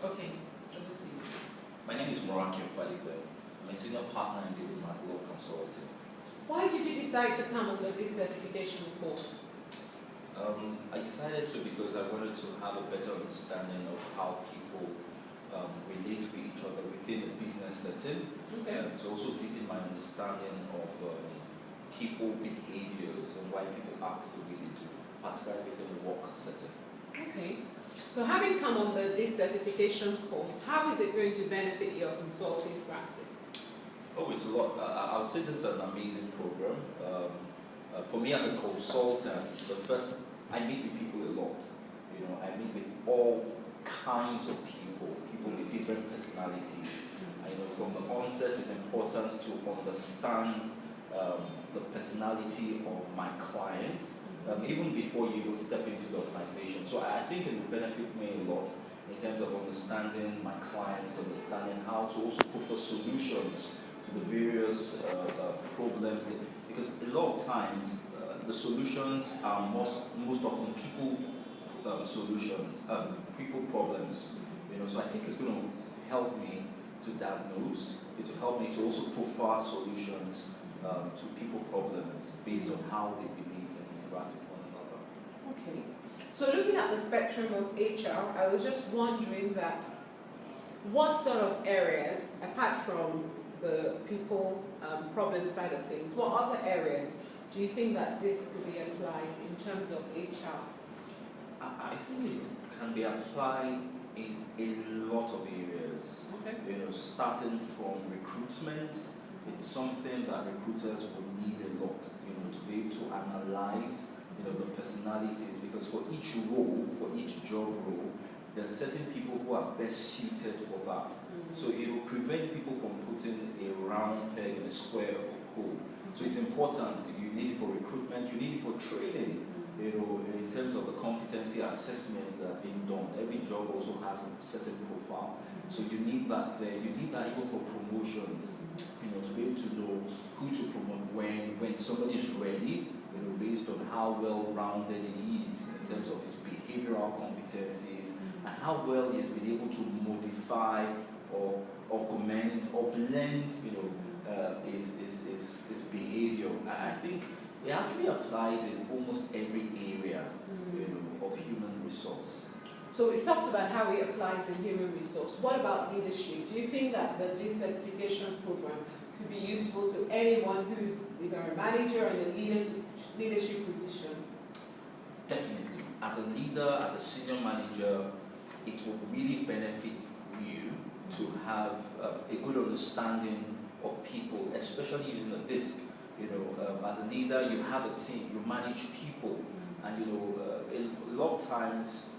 Okay, over to you. My name is Akin Fadipe. I'm a senior partner in David McGliore Consulting. Why did you decide to come on the decertification course? I decided to because I wanted to have a better understanding of how people relate to each other within a business setting, Okay. to also deepen my understanding of people behaviors and why people act the way they do, particularly within the work setting. Okay. So having come on the decertification course, how is it going to benefit your consulting practice? Oh, it's a lot. I would say this is an amazing program. For me as a consultant, I meet with people a lot. You know, I meet with all kinds of people with different personalities. You know, from the onset, it's important to understand the personality of my client, even before you will step into the organization. So I think it will benefit me a lot in terms of understanding my clients, understanding how to also put the solutions to the various problems. Because a lot of times, the solutions are most often people solutions, people problems. You know, so I think it's going to help me to diagnose. It will help me to also provide solutions to people problems based on how they relate and interact with one another. Okay. So looking at the spectrum of HR, I was just wondering that what sort of areas, apart from the people problem side of things, what other areas do you think that this could be applied in terms of HR? I think it can be applied in a lot of areas. Okay. You know, starting from recruitment, it's something that recruiters will need a lot. You know, to be able to analyze, you know, the personalities, because for each role, for each job role, there are certain people who are best suited for that. So it will prevent people from putting a round peg in a square hole. So it's important. You need it for recruitment, you need it for training. You know, in terms of the competency assessments that are being done, every job also has a certain profile. So you need that there. You need that even for promotions. You know, to be able to know who to promote when somebody's ready. You know, based on how well-rounded he is in terms of his behavioral competencies and how well he has been able to modify or augment or blend. You know, his behavior. I think it actually applies in almost every area, you know, of human resource. So we've talked about how it applies in human resource. What about leadership? Do you think that the decertification program could be useful to anyone who's either a manager or in a leadership position? Definitely. As a leader, as a senior manager, it will really benefit you to have a good understanding of people, especially using a DISC. You know, as a leader, you have a team, you manage people, and you know, a lot of times,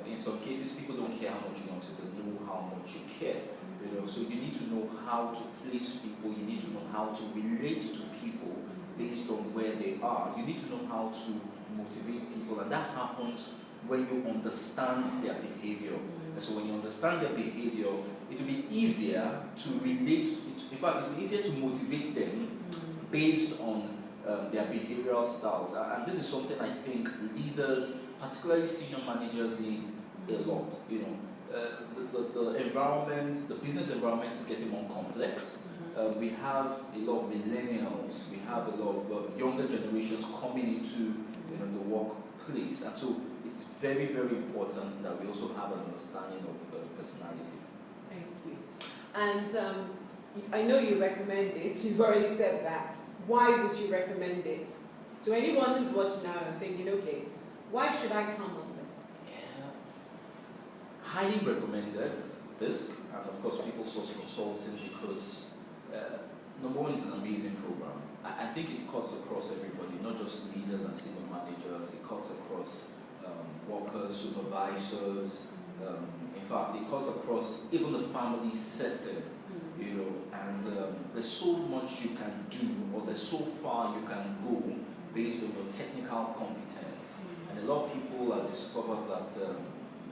in some cases, people don't care how much you want to, they know how much you care. You know, so you need to know how to place people. You need to know how to relate to people based on where they are. You need to know how to motivate people, and that happens when you understand their behavior. And so when you understand their behavior, it will be easier to relate. In fact, it will be easier to motivate them based on their behavioral styles. And this is something I think leaders, particularly senior managers, need a lot. You know, the environment, the business environment is getting more complex. We have a lot of millennials. We have a lot of younger generations coming into the workplace, and so it's very, very important that we also have an understanding of personality. Thank you. And I know you recommend it. You've already said that. Why would you recommend it to anyone who's watching now and thinking, okay, why should I come on this? Yeah, highly recommended this, and of course, People Source Consulting, because number one, it's an amazing program. I think it cuts across everybody, not just leaders and senior managers. It cuts across workers, supervisors. In fact, it cuts across even the family setting. You know, and there's so much you can do, or there's so far you can go based on your technical competence. And a lot of people have discovered that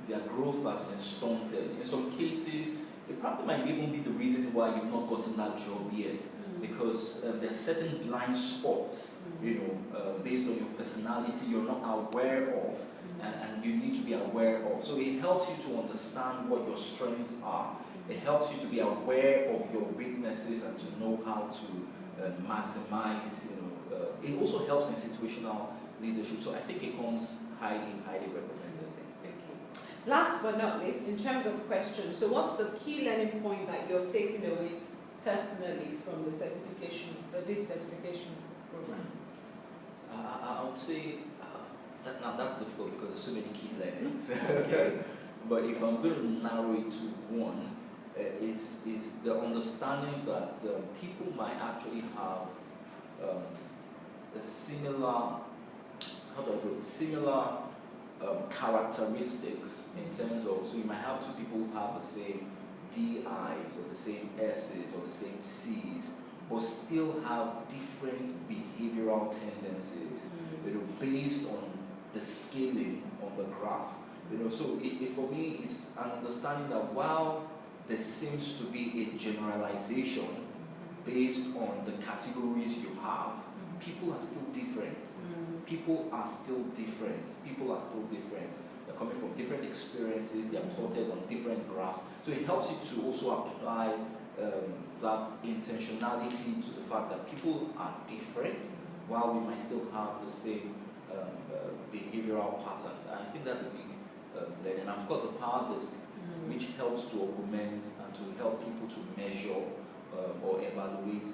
their growth has been stunted. In some cases, it probably might even be the reason why you've not gotten that job yet, because there's certain blind spots, you know, based on your personality you're not aware of. and you need to be aware of. So it helps you to understand what your strengths are. It helps you to be aware of your weaknesses and to know how to maximize. It also helps in situational leadership. So I think it comes highly, highly recommended. Thank you. Last but not least, in terms of questions, so what's the key learning point that you're taking away personally from the certification, this certification program? I would say that's difficult because there's so many key learnings. But if I'm going to narrow it to one, is the understanding that people might actually have a similar, similar characteristics in terms of, so you might have two people who have the same DIs or the same S's or the same C's, but still have different behavioral tendencies, based on the scaling on the graph. So for me, it's an understanding that while there seems to be a generalization based on the categories you have, people are still different. People are still different. People are still different. They're coming from different experiences. They're plotted on different graphs. So it helps you to also apply that intentionality to the fact that people are different, while we might still have the same behavioral patterns. And I think that's a big learning. And of course, the power disk, which helps to augment and to help people to measure or evaluate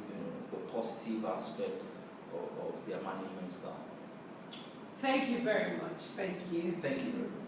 the positive aspects of their management style. Thank you very much. Thank you. Thank you very much.